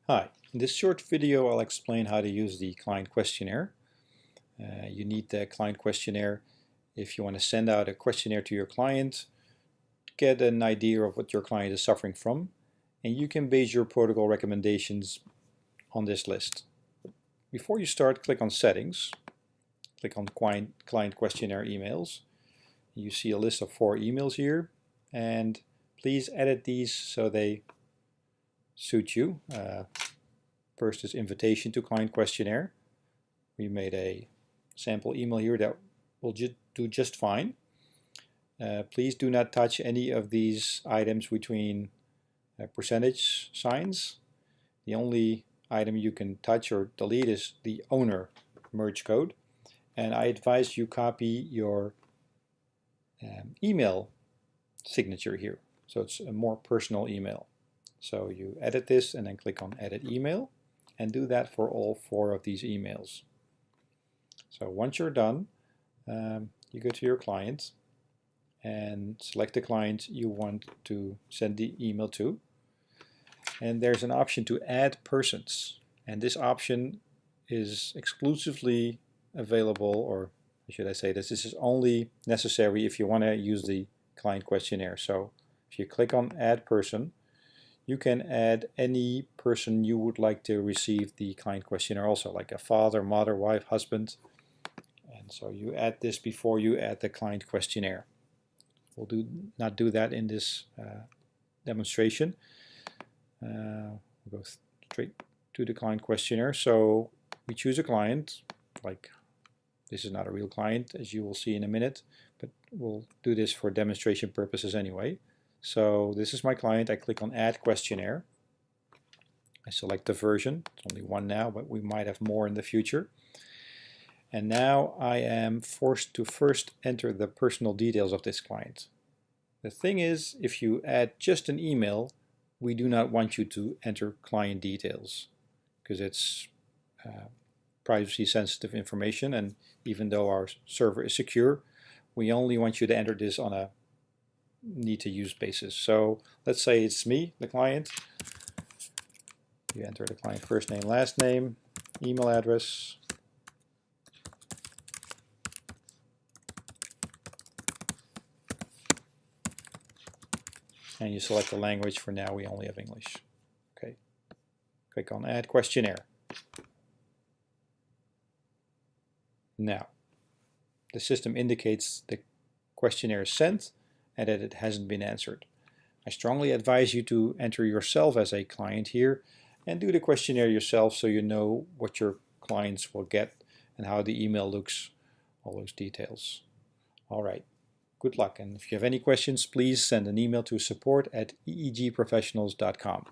Hi, in this short video I'll explain how to use the client questionnaire. You need the client questionnaire if you want to send out a questionnaire to your client, get an idea of what your client is suffering from, and you can base your protocol recommendations on this list. Before you start, click on Settings, click on Client Questionnaire Emails. You see a list of 4 emails here, and please edit these so they suit you. First is invitation to client questionnaire. We made a sample email here that will do just fine. Please do not touch any of these items between percentage signs. The only item you can touch or delete is the owner merge code. And I advise you copy your email signature here. So it's a more personal email. So you edit this and then click on Edit Email, and do that for all 4 of these emails. So once you're done, you go to your client and select the client you want to send the email to. And there's an option to add persons. And this option is exclusively available, or should I say this is only necessary if you want to use the client questionnaire. So if you click on Add Person, you can add any person you would like to receive the client questionnaire also, like a father, mother, wife, husband. And so you add this before you add the client questionnaire. We'll not do that in this demonstration. We'll go straight to the client questionnaire. So we choose a client, like this is not a real client, as you will see in a minute, but we'll do this for demonstration purposes anyway. So this is my client. I click on Add Questionnaire. I select the version. It's only 1 now, but we might have more in the future. And now I am forced to first enter the personal details of this client. The thing is, if you add just an email, we do not want you to enter client details because it's privacy sensitive information, and even though our server is secure, we only want you to enter this on a need to use basis. So let's say it's me, the client. You enter the client first name, last name, email address, and you select the language. For now we only have English. Okay, click on Add Questionnaire. Now the system indicates the questionnaire is sent and that it hasn't been answered. I strongly advise you to enter yourself as a client here and do the questionnaire yourself so you know what your clients will get and how the email looks, all those details. All right, good luck, and if you have any questions, please send an email to support@eegprofessionals.com.